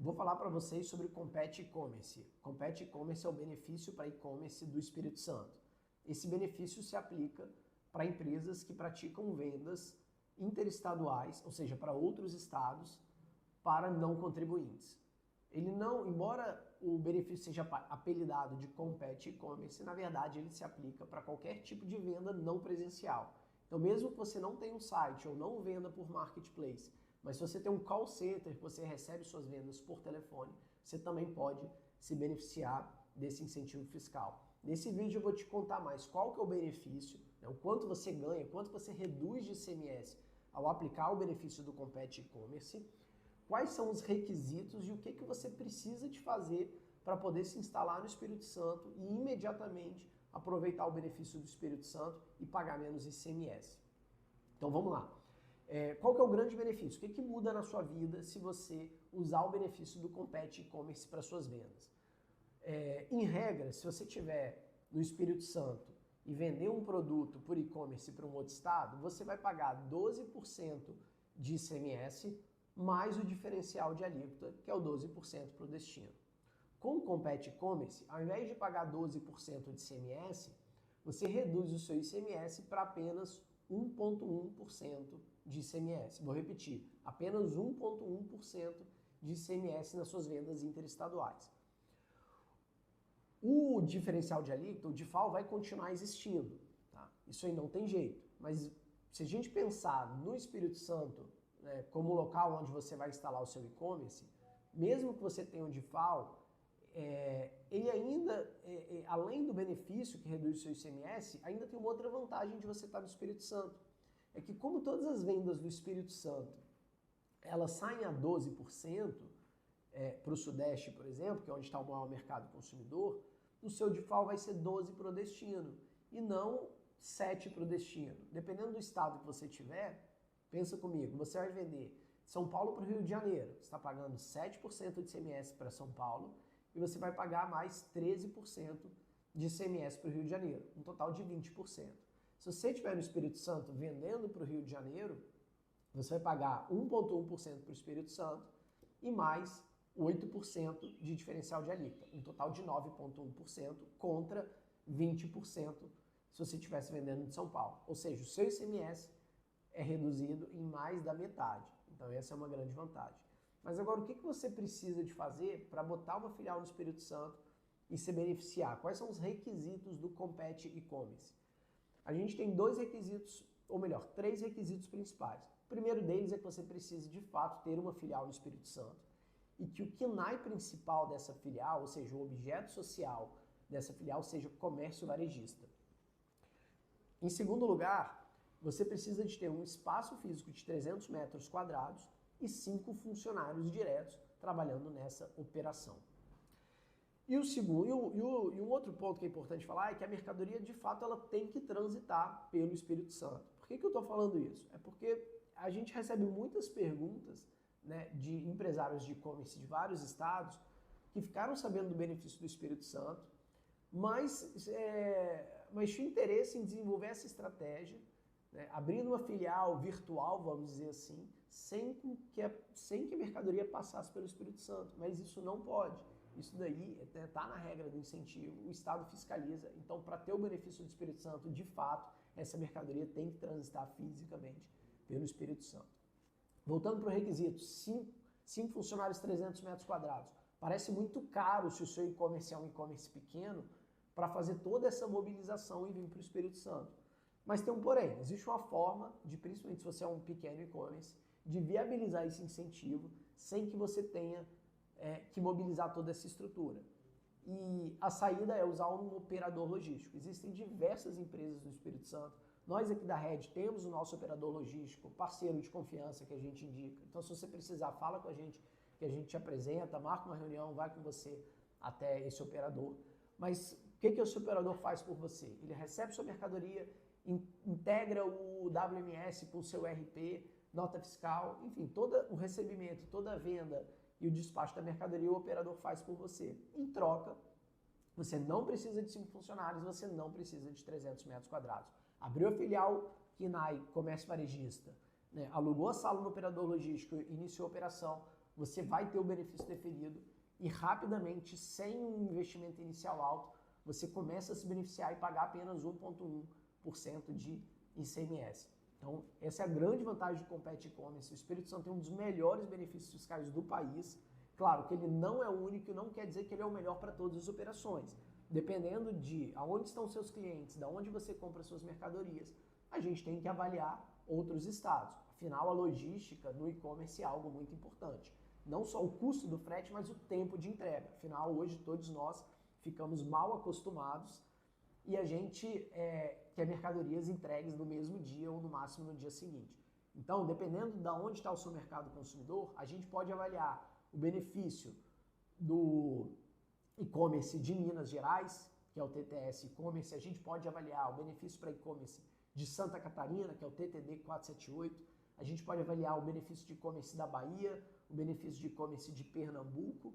Vou falar para vocês sobre o Compete E-Commerce. Compete E-Commerce é o benefício para e-commerce do Espírito Santo. Esse benefício se aplica para empresas que praticam vendas interestaduais, ou seja, para outros estados, para não contribuintes. Ele não, embora o benefício seja apelidado de Compete E-Commerce, na verdade ele se aplica para qualquer tipo de venda não presencial. Então, mesmo que você não tenha um site ou não venda por marketplace, mas se você tem um call center que você recebe suas vendas por telefone, você também pode se beneficiar desse incentivo fiscal. Nesse vídeo eu vou te contar mais qual que é o benefício, né, o quanto você ganha, quanto você reduz de ICMS ao aplicar o benefício do Compete E-Commerce, quais são os requisitos e o que você precisa de fazer para poder se instalar no Espírito Santo e imediatamente aproveitar o benefício do Espírito Santo e pagar menos ICMS. Então vamos lá. Qual que é o grande benefício? O que muda na sua vida se você usar o benefício do Compete E-Commerce para suas vendas? Em regra, se você estiver no Espírito Santo e vender um produto por e-commerce para um outro estado, você vai pagar 12% de ICMS mais o diferencial de alíquota, que é o 12% para o destino. Com o Compete E-Commerce, ao invés de pagar 12% de ICMS, você reduz o seu ICMS para apenas 1,1% de ICMS. Vou repetir, apenas 1,1% de ICMS nas suas vendas interestaduais. O diferencial de alíquota, o DIFAL, vai continuar existindo. Tá? Isso aí não tem jeito. Mas se a gente pensar no Espírito Santo, né, como local onde você vai instalar o seu e-commerce, mesmo que você tenha o DIFAL, ele ainda, além do benefício que reduz o seu ICMS, ainda tem uma outra vantagem de você estar no Espírito Santo. É que como todas as vendas do Espírito Santo, elas saem a 12%, para o Sudeste, por exemplo, que é onde está o maior mercado consumidor, o seu DIFAL vai ser 12% para o destino e não 7% para o destino. Dependendo do estado que você tiver, pensa comigo, você vai vender São Paulo para o Rio de Janeiro, você está pagando 7% de ICMS para São Paulo e você vai pagar mais 13% de ICMS para o Rio de Janeiro, um total de 20%. Se você estiver no Espírito Santo vendendo para o Rio de Janeiro, você vai pagar 1,1% para o Espírito Santo e mais 8% de diferencial de alíquota, um total de 9,1% contra 20% se você estivesse vendendo de São Paulo. Ou seja, o seu ICMS é reduzido em mais da metade. Então essa é uma grande vantagem. Mas agora o que você precisa de fazer para botar uma filial no Espírito Santo e se beneficiar? Quais são os requisitos do Compete E-Commerce? A gente tem dois requisitos, ou melhor, três requisitos principais. O primeiro deles é que você precisa de fato ter uma filial no Espírito Santo e que o KNAI principal dessa filial, ou seja, o objeto social dessa filial, seja comércio varejista. Em segundo lugar, você precisa de ter um espaço físico de 300 metros quadrados e 5 funcionários diretos trabalhando nessa operação. E um outro ponto que é importante falar é que a mercadoria, de fato, ela tem que transitar pelo Espírito Santo. Por que eu estou falando isso? É porque a gente recebe muitas perguntas, né, de empresários de e-commerce de vários estados que ficaram sabendo do benefício do Espírito Santo, mas tinha interesse em desenvolver essa estratégia, né, abrindo uma filial virtual, vamos dizer assim, sem que a mercadoria passasse pelo Espírito Santo. Mas isso não pode. Isso daí está na regra do incentivo, o Estado fiscaliza. Então, para ter o benefício do Espírito Santo, de fato, essa mercadoria tem que transitar fisicamente pelo Espírito Santo. Voltando para o requisito, 5 funcionários, 300 metros quadrados. Parece muito caro se o seu e-commerce é um e-commerce pequeno para fazer toda essa mobilização e vir para o Espírito Santo. Mas tem um porém, existe uma forma de, principalmente se você é um pequeno e-commerce, de viabilizar esse incentivo sem que você tenha que mobilizar toda essa estrutura. E a saída é usar um operador logístico. Existem diversas empresas no Espírito Santo. Nós aqui da Red temos o nosso operador logístico, parceiro de confiança que a gente indica. Então, se você precisar, fala com a gente, que a gente te apresenta, marca uma reunião, vai com você até esse operador. Mas o que esse operador faz por você? Ele recebe sua mercadoria, integra o WMS com o seu RP, nota fiscal, enfim, todo o recebimento, toda a venda e o despacho da mercadoria o operador faz por você. Em troca, você não precisa de 5 funcionários, você não precisa de 300 metros quadrados. Abriu a filial KNAI Comércio Varejista, né, alugou a sala no operador logístico, iniciou a operação, você vai ter o benefício deferido e rapidamente, sem um investimento inicial alto, você começa a se beneficiar e pagar apenas 1,1% de ICMS. Então, essa é a grande vantagem do Compete E-Commerce. O Espírito Santo tem um dos melhores benefícios fiscais do país. Claro que ele não é o único e não quer dizer que ele é o melhor para todas as operações. Dependendo de aonde estão seus clientes, de onde você compra suas mercadorias, a gente tem que avaliar outros estados. Afinal, a logística no e-commerce é algo muito importante. Não só o custo do frete, mas o tempo de entrega. Afinal, hoje todos nós ficamos mal acostumados e a gente quer mercadorias entregues no mesmo dia ou no máximo no dia seguinte. Então, dependendo de onde está o seu mercado consumidor, a gente pode avaliar o benefício do e-commerce de Minas Gerais, que é o TTS e-commerce, a gente pode avaliar o benefício para e-commerce de Santa Catarina, que é o TTD 478, a gente pode avaliar o benefício de e-commerce da Bahia, o benefício de e-commerce de Pernambuco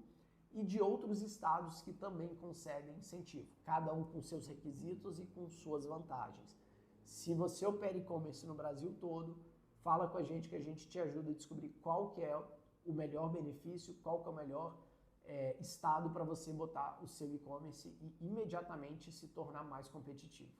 e de outros estados que também concedem incentivo, cada um com seus requisitos e com suas vantagens. Se você opera e-commerce no Brasil todo, fala com a gente que a gente te ajuda a descobrir qual que é o melhor benefício, qual que é o melhor estado para você botar o seu e-commerce e imediatamente se tornar mais competitivo.